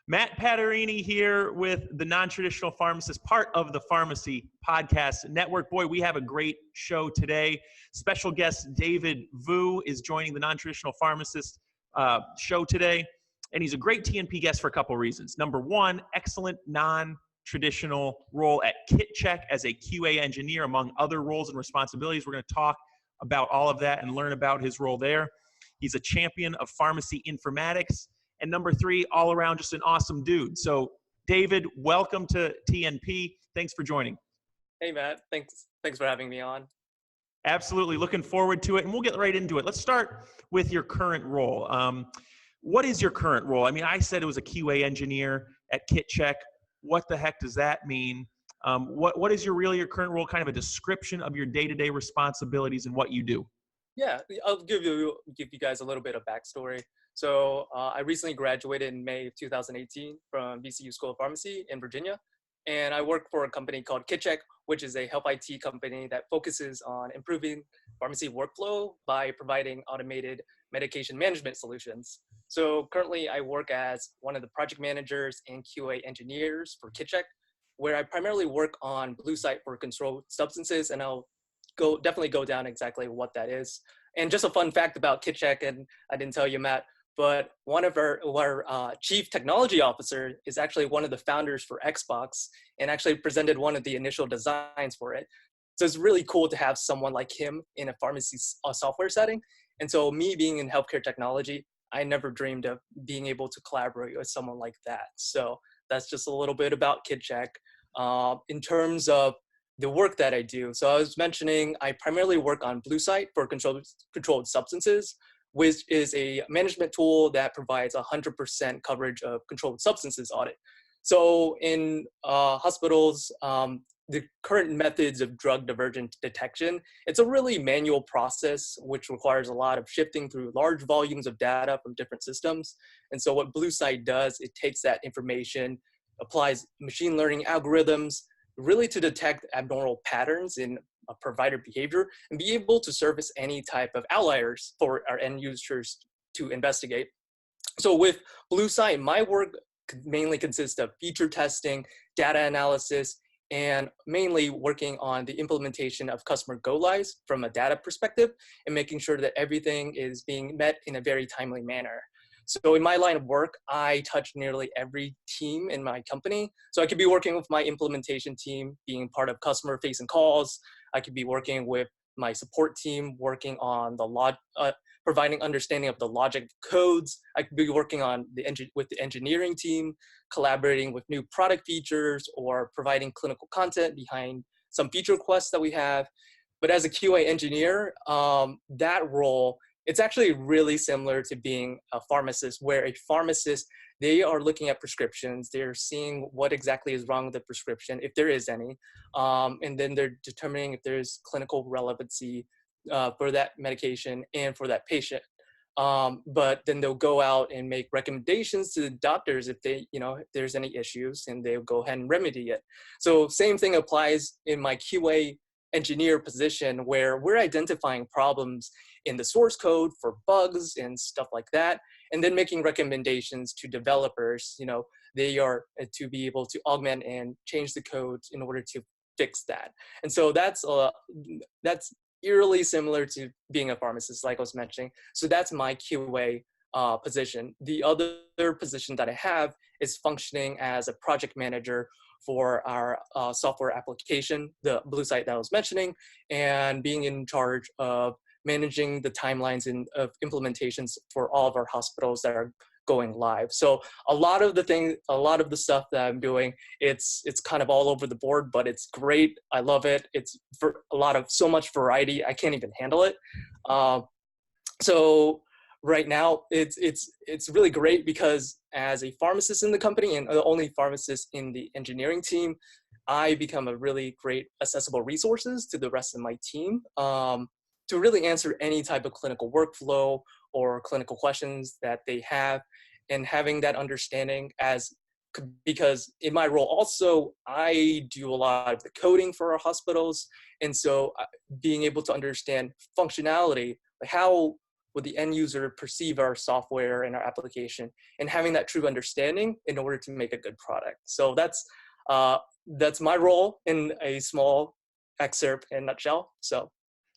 Matt Paterini here with the Nontraditional Pharmacist, part of the Pharmacy Podcast Network. Boy, we have a great show today. Special guest David Vu is joining the Nontraditional Pharmacist show today, and he's a great TNP guest for a couple reasons. Number one, excellent non-traditional role at KitCheck as a QA engineer, among other roles and responsibilities. We're going to talk about all of that and learn about his role there. He's a champion of pharmacy informatics. And number three, all around just an awesome dude. So David, welcome to TNP. Thanks for joining. Hey, Matt. Thanks for having me on. Absolutely. Looking forward to it. And we'll get right into it. Let's start with your current role. What is your current role? I mean, I said it was a QA engineer at KitCheck. What the heck does that mean? What is your current role, kind of a description of your day-to-day responsibilities and what you do? Yeah, I'll give you guys a little bit of backstory. So I recently graduated in May of 2018 from VCU School of Pharmacy in Virginia. And I work for a company called KitCheck, which is a health IT company that focuses on improving pharmacy workflow by providing automated medication management solutions. So currently I work as one of the project managers and QA engineers for KitCheck, where I primarily work on Blue Site for controlled substances, and I'll definitely go down exactly what that is. And just a fun fact about KitCheck, and I didn't tell you, Matt, but one of our chief technology officer is actually one of the founders for Xbox and actually presented one of the initial designs for it. So it's really cool to have someone like him in a pharmacy software setting. And so me being in healthcare technology, I never dreamed of being able to collaborate with someone like that. So that's just a little bit about KitCheck. In terms of the work that I do, so I was mentioning I primarily work on Blue Site for controlled substances, which is a management tool that provides 100% coverage of controlled substances audit. So in hospitals, the current methods of drug divergent detection, it's a really manual process, which requires a lot of shifting through large volumes of data from different systems. And so what Blue Site does, it takes that information, applies machine learning algorithms, really to detect abnormal patterns in provider behavior and be able to surface any type of outliers for our end users to investigate. So with Blue Site, my work mainly consists of feature testing, data analysis, and mainly working on the implementation of customer go-lives from a data perspective and making sure that everything is being met in a very timely manner. So in my line of work, I touch nearly every team in my company. So I could be working with my implementation team, being part of customer-facing calls. I could be working with my support team, working on the providing understanding of the logic codes. I could be working on with the engineering team, collaborating with new product features, or providing clinical content behind some feature requests that we have. But as a QA engineer, that role, it's actually really similar to being a pharmacist, where a pharmacist, they are looking at prescriptions, they're seeing what exactly is wrong with the prescription, if there is any, and then they're determining if there's clinical relevancy for that medication and for that patient. But then they'll go out and make recommendations to the doctors if if there's any issues, and they'll go ahead and remedy it. So same thing applies in my QA engineer position, where we're identifying problems in the source code for bugs and stuff like that, and then making recommendations to developers, they are to be able to augment and change the code in order to fix that. And so that's eerily similar to being a pharmacist, like I was mentioning. So that's my QA position. The other position that I have is functioning as a project manager for our software application, the Blue Site that I was mentioning, and being in charge of managing the timelines of implementations for all of our hospitals that are going live. So a lot of the stuff that I'm doing, it's kind of all over the board, but it's great. I love it. It's for so much variety. I can't even handle it. So right now it's really great because as a pharmacist in the company and the only pharmacist in the engineering team, I become a really great accessible resources to the rest of my team to really answer any type of clinical workflow or clinical questions that they have, and having that understanding because in my role also, I do a lot of the coding for our hospitals. And so being able to understand functionality, like how would the end user perceive our software and our application, and having that true understanding in order to make a good product. So that's my role in a small excerpt in a nutshell. So.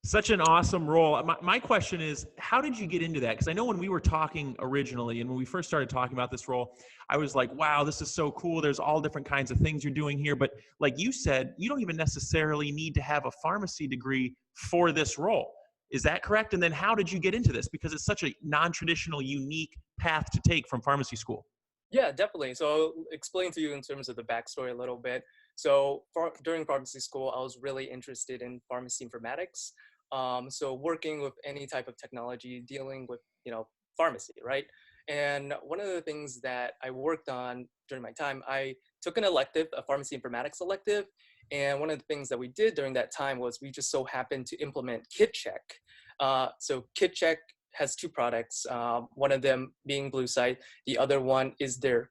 Such an awesome role. My question is, how did you get into that? Because I know when we were talking originally and when we first started talking about this role, I was like, wow, this is so cool. There's all different kinds of things you're doing here. But like you said, you don't even necessarily need to have a pharmacy degree for this role. Is that correct? And then how did you get into this? Because it's such a non-traditional, unique path to take from pharmacy school. Yeah, definitely. So I'll explain to you in terms of the backstory a little bit. So during pharmacy school, I was really interested in pharmacy informatics. So working with any type of technology, dealing with, pharmacy, right? And one of the things that I worked on during my time, I took an elective, a pharmacy informatics elective. And one of the things that we did during that time was we just so happened to implement KitCheck. So KitCheck has two products, one of them being BlueSight. The other one is their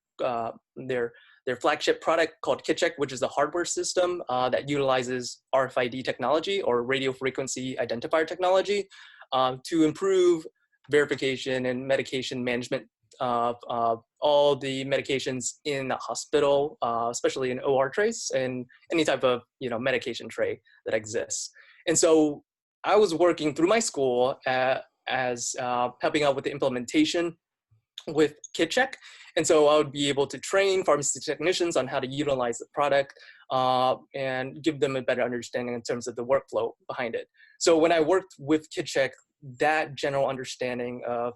flagship product called KitCheck, which is a hardware system that utilizes RFID technology or radio frequency identifier technology to improve verification and medication management of all the medications in the hospital, especially in OR trays and any type of medication tray that exists. And so I was working through my school as helping out with the implementation with KitCheck. And so I would be able to train pharmacy technicians on how to utilize the product and give them a better understanding in terms of the workflow behind it. So when I worked with KitCheck, that general understanding of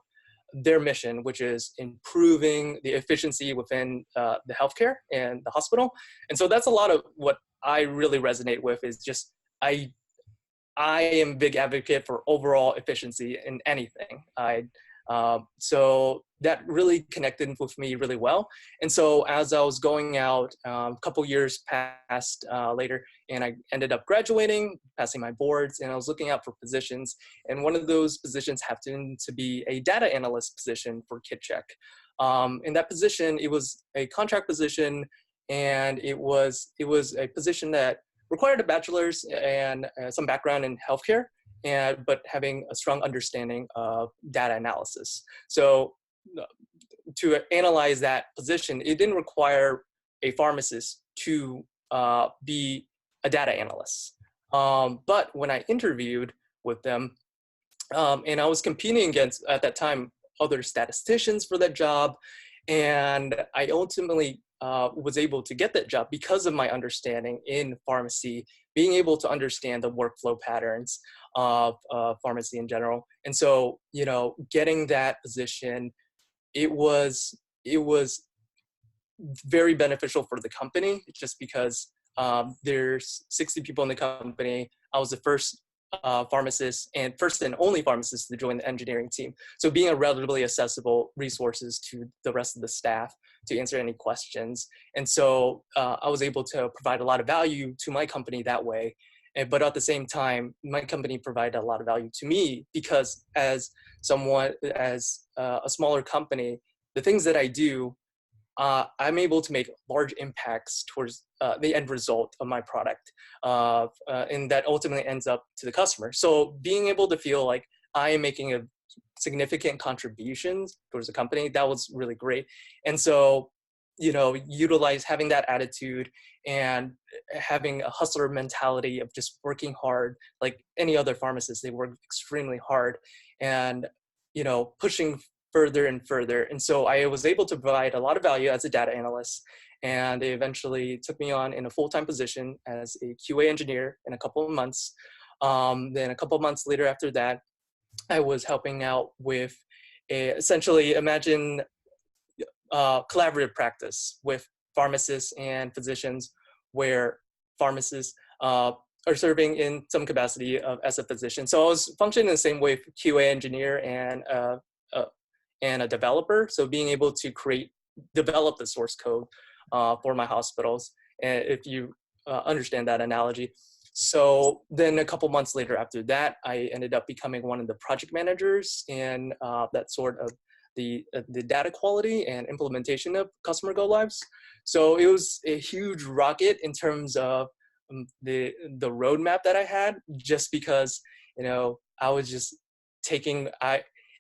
their mission, which is improving the efficiency within the healthcare and the hospital. And so that's a lot of what I really resonate with is just, I am a big advocate for overall efficiency in anything. So that really connected with me really well. And so as I was going out, a couple years passed later, and I ended up graduating, passing my boards, and I was looking out for positions. And one of those positions happened to be a data analyst position for KitCheck. In that position, it was a contract position, and it was a position that required a bachelor's and some background in healthcare, but having a strong understanding of data analysis. So to analyze that position, it didn't require a pharmacist to be a data analyst. But when I interviewed with them, and I was competing against, at that time, other statisticians for that job, and I ultimately was able to get that job because of my understanding in pharmacy, being able to understand the workflow patterns of pharmacy in general. And so, getting that position, it was very beneficial for the company just because there's 60 people in the company. I was the first pharmacist and first and only pharmacist to join the engineering team. So being a relatively accessible resources to the rest of the staff to answer any questions. And so I was able to provide a lot of value to my company that way. But at the same time, my company provided a lot of value to me because as a smaller company, the things that I do, I'm able to make large impacts towards the end result of my product, and that ultimately ends up to the customer. So being able to feel like I am making a significant contributions towards the company, that was really great. And so, having that attitude and having a hustler mentality of just working hard, like any other pharmacist, they work extremely hard and, pushing further and further. And so I was able to provide a lot of value as a data analyst, and they eventually took me on in a full-time position as a QA engineer in a couple of months. Then a couple of months later after that, I was helping out with essentially imagine collaborative practice with pharmacists and physicians where pharmacists are serving in some capacity as a physician. So I was functioning in the same way for QA engineer and a developer. So being able to develop the source code for my hospitals, and if you understand that analogy. So then a couple months later after that, I ended up becoming one of the project managers in that sort of the data quality and implementation of customer go lives. So it was a huge rocket in terms of the roadmap that I had, just because, I was just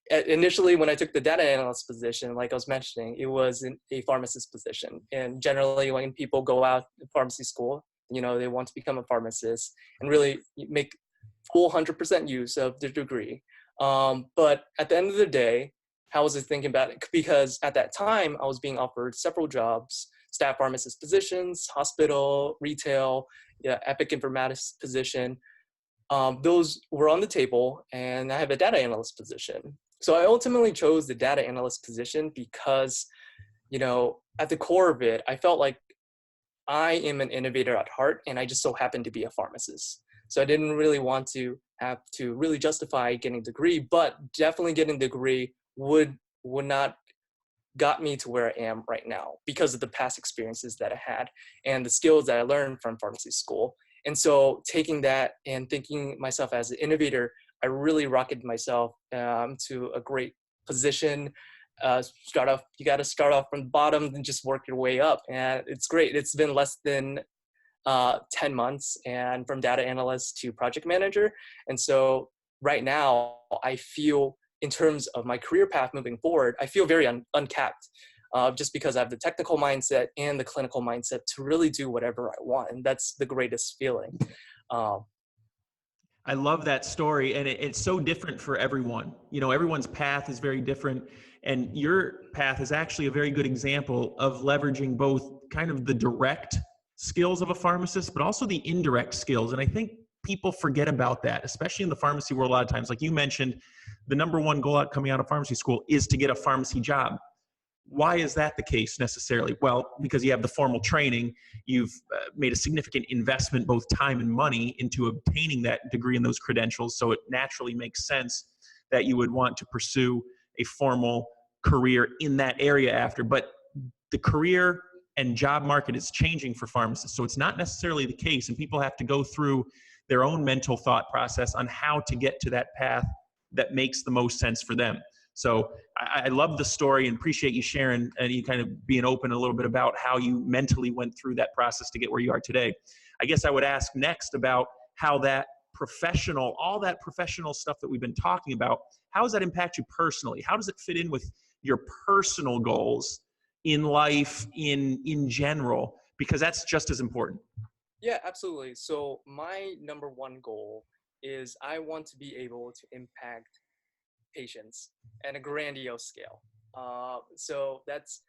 initially when I took the data analyst position, like I was mentioning, it was a pharmacist position. And generally when people go out to pharmacy school, they want to become a pharmacist and really make full 100% use of their degree. But at the end of the day, how was I thinking about it? Because at that time, I was being offered several jobs, staff pharmacist positions, hospital, retail, epic informatics position. Those were on the table, and I have a data analyst position. So I ultimately chose the data analyst position because, at the core of it, I felt like I am an innovator at heart, and I just so happen to be a pharmacist. So I didn't really want to have to really justify getting a degree, but definitely getting a degree would not got me to where I am right now because of the past experiences that I had and the skills that I learned from pharmacy school. And so taking that and thinking myself as an innovator, I really rocketed myself to a great position. You got to start off from the bottom and just work your way up. And it's great. It's been less than 10 months and from data analyst to project manager. And so right now I feel in terms of my career path moving forward, I feel very uncapped just because I have the technical mindset and the clinical mindset to really do whatever I want. And that's the greatest feeling. I love that story, and it's so different for everyone. Everyone's path is very different, and your path is actually a very good example of leveraging both kind of the direct skills of a pharmacist, but also the indirect skills. And I think people forget about that, especially in the pharmacy world a lot of times. Like you mentioned, the number one goal coming out of pharmacy school is to get a pharmacy job. Why is that the case necessarily? Well, because you have the formal training, you've made a significant investment, both time and money, into obtaining that degree and those credentials. So it naturally makes sense that you would want to pursue a formal career in that area after. But the career and job market is changing for pharmacists. So it's not necessarily the case. And people have to go through their own mental thought process on how to get to that path that makes the most sense for them. So I love the story and appreciate you sharing and you kind of being open a little bit about how you mentally went through that process to get where you are today. I guess I would ask next about how all that professional stuff that we've been talking about, how does that impact you personally? How does it fit in with your personal goals in life in general? Because that's just as important. Yeah, absolutely. So my number one goal is I want to be able to impact patients at a grandiose scale. So that's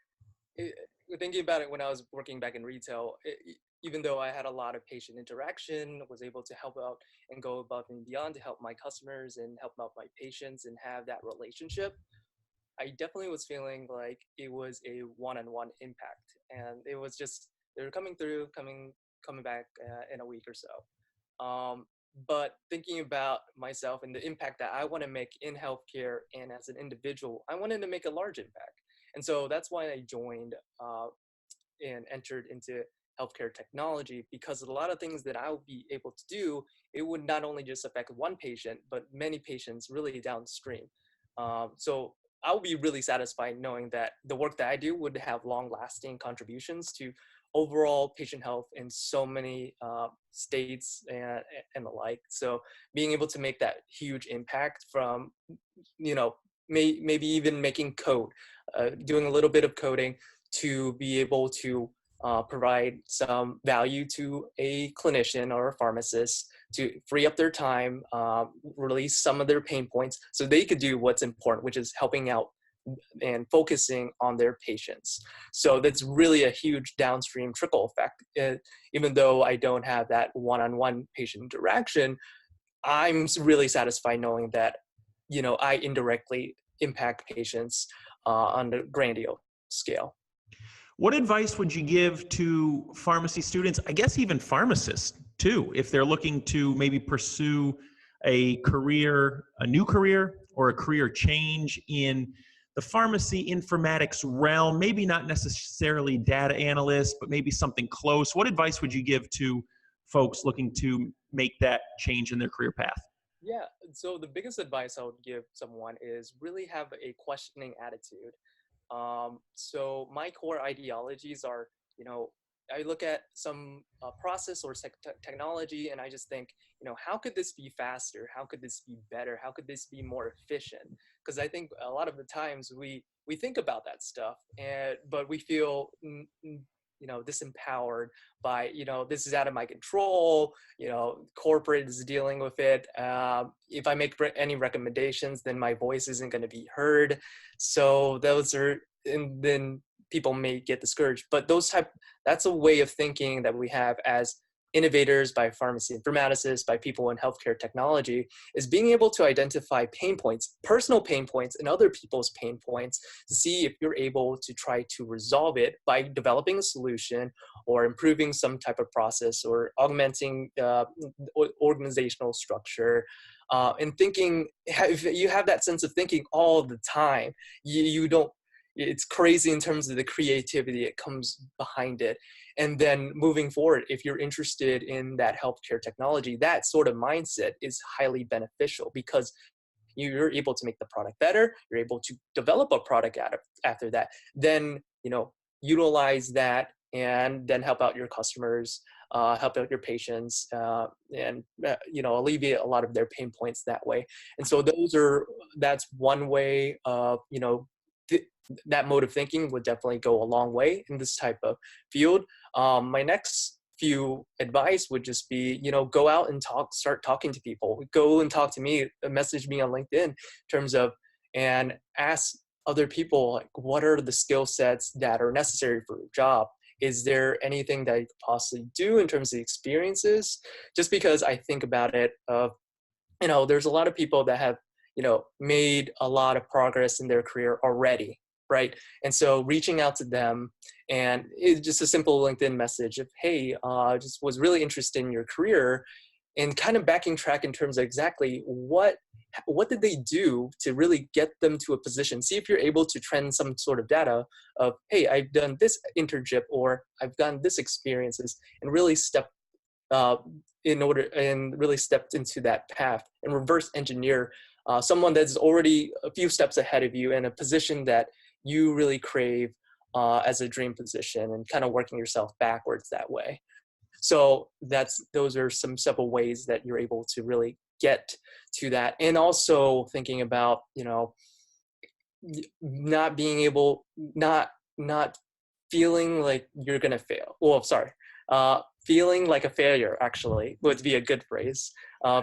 thinking about it when I was working back in retail. Even though I had a lot of patient interaction, was able to help out and go above and beyond to help my customers and help out my patients and have that relationship, I definitely was feeling like it was a one-on-one impact, and it was just they were coming back in a week or so. But thinking about myself and the impact that I want to make in healthcare and as an individual, I wanted to make a large impact. And so that's why I joined and entered into healthcare technology, because a lot of things that I'll be able to do, it would not only just affect one patient, but many patients really downstream. So I'll be really satisfied knowing that the work that I do would have long-lasting contributions to overall patient health in so many states and the like. So being able to make that huge impact from, maybe even making code, doing a little bit of coding to be able to provide some value to a clinician or a pharmacist to free up their time, release some of their pain points so they could do what's important, which is helping out and focusing on their patients. So that's really a huge downstream trickle effect. Even though I don't have that one-on-one patient interaction, I'm really satisfied knowing that, I indirectly impact patients on the grandiose scale. What advice would you give to pharmacy students, I guess even pharmacists too, if they're looking to maybe pursue a new career or a career change in the pharmacy informatics realm, maybe not necessarily data analyst, but maybe something close? What advice would you give to folks looking to make that change in their career path? Yeah, so the biggest advice I would give someone is really have a questioning attitude. So my core ideologies are, I look at some process or technology, and I just think, how could this be faster? How could this be better? How could this be more efficient? Because I think a lot of the times we think about that stuff, but we feel disempowered by, this is out of my control. Corporate is dealing with it. If I make any recommendations, then my voice isn't going to be heard. So and then people may get discouraged. But that's a way of thinking that we have as innovators, by pharmacy informaticists, by people in healthcare technology, is being able to identify pain points, personal pain points, and other people's pain points, to see if you're able to try to resolve it by developing a solution or improving some type of process or augmenting organizational structure. And thinking, if you have that sense of thinking all the time, you don't, it's crazy in terms of the creativity that comes behind it. And then moving forward, if you're interested in that healthcare technology, that sort of mindset is highly beneficial, because you're able to make the product better. You're able to develop a product after that. Then, utilize that and then help out your customers, help out your patients, and alleviate a lot of their pain points that way. And so that's one way of, that mode of thinking would definitely go a long way in this type of field. My next few advice would just be, go out and start talking to people. Go and talk to me, message me on LinkedIn in terms of, and ask other people, like, what are the skill sets that are necessary for your job? Is there anything that you could possibly do in terms of experiences? Just because I think about it, there's a lot of people that have, made a lot of progress in their career already. Right. And so reaching out to them, and it's just a simple LinkedIn message of, hey, just was really interested in your career, and kind of backing track in terms of exactly what did they do to really get them to a position. See if you're able to trend some sort of data of, hey, I've done this internship, or I've gotten this experiences, and really really stepped into that path, and reverse engineer someone that's already a few steps ahead of you in a position that you really crave as a dream position, and kind of working yourself backwards that way. So those are some several ways that you're able to really get to that. And also thinking about, not feeling like you're going to fail. Well, sorry. Feeling like a failure actually would be a good phrase,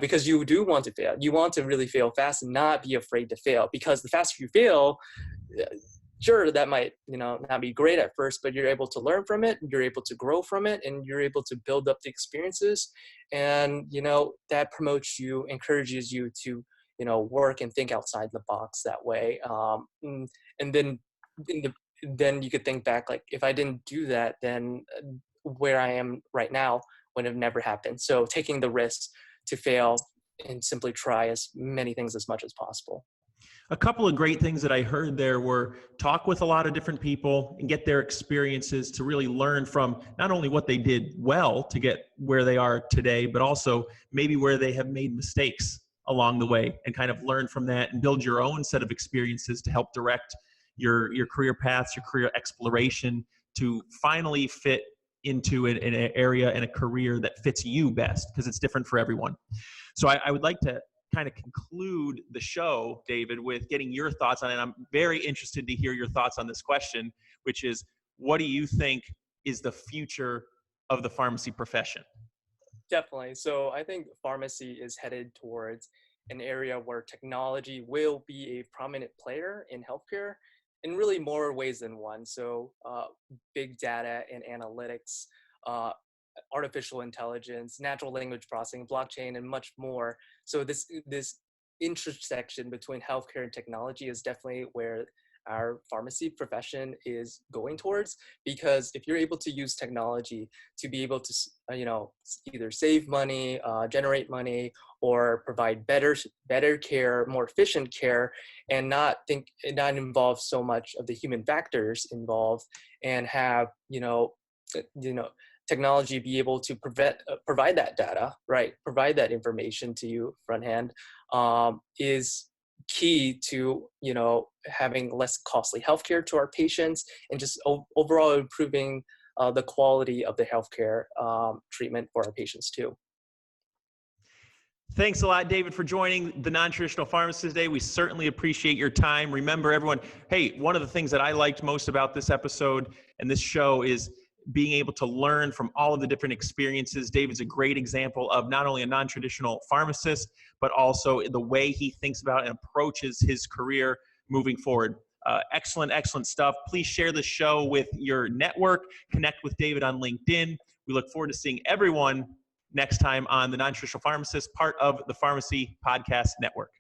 because you do want to fail. You want to really fail fast and not be afraid to fail, because the faster you fail, sure, that might, not be great at first, but you're able to learn from it, you're able to grow from it, and you're able to build up the experiences. And, that promotes you, encourages you to, work and think outside the box that way. And then, then you could think back, like, if I didn't do that, then where I am right now would have never happened. So taking the risk to fail and simply try as many things as much as possible. A couple of great things that I heard there were talk with a lot of different people and get their experiences to really learn from not only what they did well to get where they are today, but also maybe where they have made mistakes along the way, and kind of learn from that and build your own set of experiences to help direct your career paths, your career exploration, to finally fit into an area and a career that fits you best, because it's different for everyone. So I would like to kind of conclude the show, David, with getting your thoughts on it. I'm very interested to hear your thoughts on this question, which is, what do you think is the future of the pharmacy profession? Definitely. So I think pharmacy is headed towards an area where technology will be a prominent player in healthcare in really more ways than one. So big data and analytics, artificial intelligence, natural language processing, blockchain, and much more. So this intersection between healthcare and technology is definitely where our pharmacy profession is going towards, because if you're able to use technology to be able to, either save money, generate money, or provide better care, more efficient care, and not involve so much of the human factors involved, and have, technology be able to provide that data, right? Provide that information to you front hand, is key to, having less costly healthcare to our patients, and just overall improving the quality of the healthcare treatment for our patients too. Thanks a lot, David, for joining the Non-Traditional Pharmacist today. We certainly appreciate your time. Remember, everyone, hey, one of the things that I liked most about this episode and this show is being able to learn from all of the different experiences. David's a great example of not only a non-traditional pharmacist, but also the way he thinks about and approaches his career moving forward. Excellent, excellent stuff. Please share the show with your network. Connect with David on LinkedIn. We look forward to seeing everyone next time on the Non-Traditional Pharmacist, part of the Pharmacy Podcast Network.